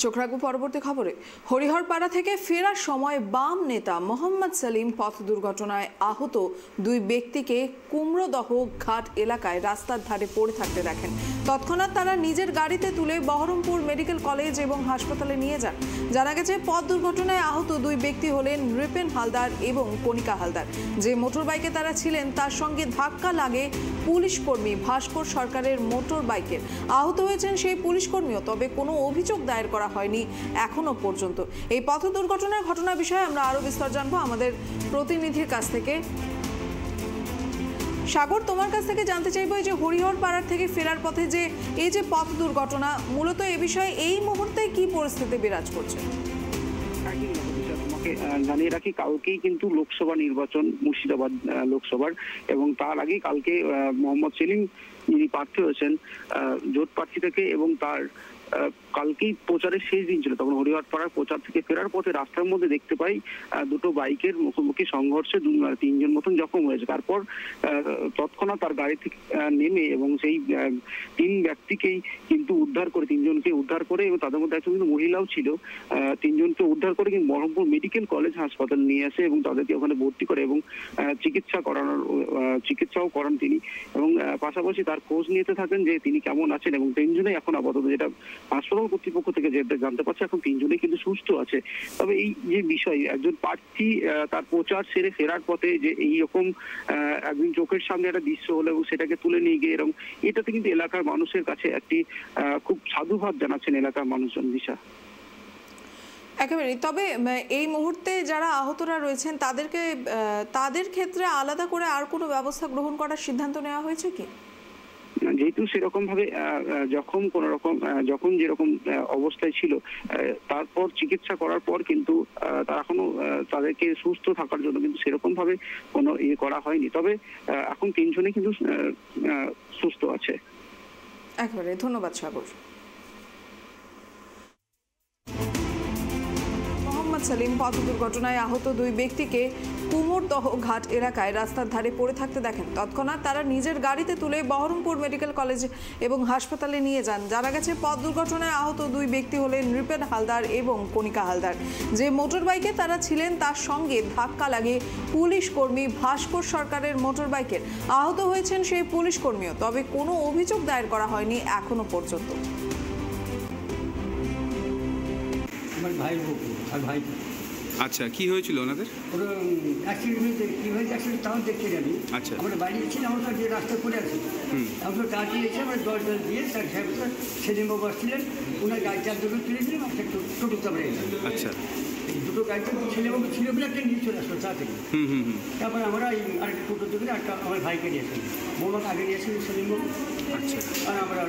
চোখ রাখবো পরবর্তী খবরে। হরিহরপাড়া থেকে ফেরার সময় বাম নেতা মোহাম্মদ সেলিম পথ দুর্ঘটনায় আহত দুই ব্যক্তিকে কুমড়োদহ ঘাট এলাকায় রাস্তার ধারে পড়ে থাকতে দেখেন। তৎক্ষণাৎ তারা নিজের গাড়িতে তুলে বহরমপুর মেডিকেল কলেজ এবং হাসপাতালে নিয়ে যান। জানা গেছে পথ দুর্ঘটনায় আহত দুই ব্যক্তি হলেন নৃপেন হালদার এবং কণিকা হালদার। যে মোটর বাইকে তারা ছিলেন তার সঙ্গে ধাক্কা লাগে পুলিশ কর্মী ভাস্কর সরকারের মোটর বাইকের। আহত হয়েছেন সেই পুলিশ কর্মীও, তবে কোনো অভিযোগ দায়ের করা হয়নি এখনো পর্যন্ত। এই পথ দুর্ঘটনার ঘটনার বিষয়ে আমরা আরো বিস্তার জানবো আমাদের প্রতিনিধির কাছ থেকে। সাগর, তোমার কাছ থেকে জানতে চাইবো যে হরিহরপাড়ার থেকে ফেরার পথে যে এই যে পথ দুর্ঘটনা, মূলত এ বিষয়ে এই মুহূর্তে কি পরিস্থিতি বিরাজ করছে? তোমাকে জানিয়ে রাখি, কালকেই কিন্তু লোকসভা নির্বাচন মুর্শিদাবাদ লোকসভার, এবং তার আগেই কালকে মোহাম্মদ সেলিম যিনি প্রার্থী হয়েছেন জোট প্রার্থী থেকে, এবং তার কালকেই প্রচারের শেষ দিন ছিল। তখন হরিহরপাড়ার প্রচার থেকে ফেরার পথে রাস্তার মধ্যে দেখতে পাই দুটো বাইকের মুখোমুখি সংঘর্ষে তিনজন মতন জখম হয়েছে। তারপর তৎক্ষণাৎ তার গাড়ি থেকে নেমে এবং সেই তিন ব্যক্তিকেই কিন্তু উদ্ধার করে, তিনজনকে উদ্ধার করে, এবং তাদের মধ্যে একজন কিন্তু মহিলাও ছিল, তিনজনকে উদ্ধার করে কিন্তু বহরমপুর মেডিকেল কলেজ হাসপাতাল নিয়ে আসে এবং তাদেরকে ওখানে ভর্তি করে এবং চিকিৎসাও করান তিনি, এবং পাশাপাশি তার খোঁজ নিতে থাকেন যে তিনি কেমন আছেন। এবং তিনজনেই এখন আপাতত, যেটা হাসপাতাল কর্তৃপক্ষ থেকে যেটা জানতে পারছে, এখন তিনজনেই কিন্তু সুস্থ আছে। তবে এই যে বিষয়, একজন প্রার্থী তার প্রচার সেরে ফেরার পথে যে এইরকম একদিন চোখের সামনে একটা দৃশ্য হলো এবং সেটাকে তুলে নিয়ে গিয়ে এরকম, এটাতে কিন্তু এলাকার মানুষের কাছে একটি খুব সাধুবাদ জানাচ্ছেন এলাকার মানুষজন। দিশা, একেবারে। তবে এই মুহূর্তে যারা আহতরা রয়েছেন তাদের ক্ষেত্রে আলাদা করে আর কোনো ব্যবস্থা গ্রহণ করার সিদ্ধান্ত নেওয়া হয়েছে কি? যেহেতু সেরকম ভাবে যখন যেরকম অবস্থায় ছিল, তারপর চিকিৎসা করার পর কিন্তু তারা এখনো তাদেরকে সুস্থ থাকার জন্য কিন্তু সেরকম ভাবে কোনো ইয়ে করা হয়নি। তবে এখন তিনজনে কিন্তু সুস্থ আছে। একেবারে ধন্যবাদ সাগর। সেলিম পথ দুর্ঘটনায় আহত দুই ব্যক্তিকে কুমড়োদহ ঘাট এলাকায় রাস্তার ধারে পড়ে থাকতে দেখেন। তৎক্ষণাৎ তারা নিজের গাড়িতে তুলে বহরমপুর মেডিকেল কলেজ এবং হাসপাতালে নিয়ে যান। জানা গেছে পথ দুর্ঘটনায় আহত দুই ব্যক্তি হলেন নৃপেন হালদার এবং কণিকা হালদার। যে মোটর বাইকে তারা ছিলেন তার সঙ্গে ধাক্কা লাগে পুলিশ কর্মী ভাস্কর সরকারের মোটর বাইকের। আহত হয়েছেন সেই পুলিশ কর্মীও, তবে কোনো অভিযোগ দায়ের করা হয়নি এখনো পর্যন্ত। আচ্ছা, কি হয়েছিল ওনাদের? কি হয়েছে অ্যাক্সিডেন্ট তাও দেখতে জানি। আচ্ছা, আমরা বাড়ি ছিলাম, আমরা যে রাস্তায় পড়ে আছি, আমরা তাড়িয়ে এসে আমরা জল দিয়ে তার সাহেব সেদিনবাবু আসছিলেন, ওনার গাড়ি চার দুটো তুলেছিলাম, একটা টোটো চাপড়ে গেছে। আচ্ছা, এই দুটো গাড়িতে ছেলেবাবু ছিল বলে একটা নিয়ে চলে আসলো চা থেকে। তারপরে আমরা এই আরেকটা টোটো থেকে একটা আমার ভাইকে নিয়ে আসলাম, মোহাম্মদ আগে নিয়ে আসলাম সেদিনবাবু। আচ্ছা, আর আমরা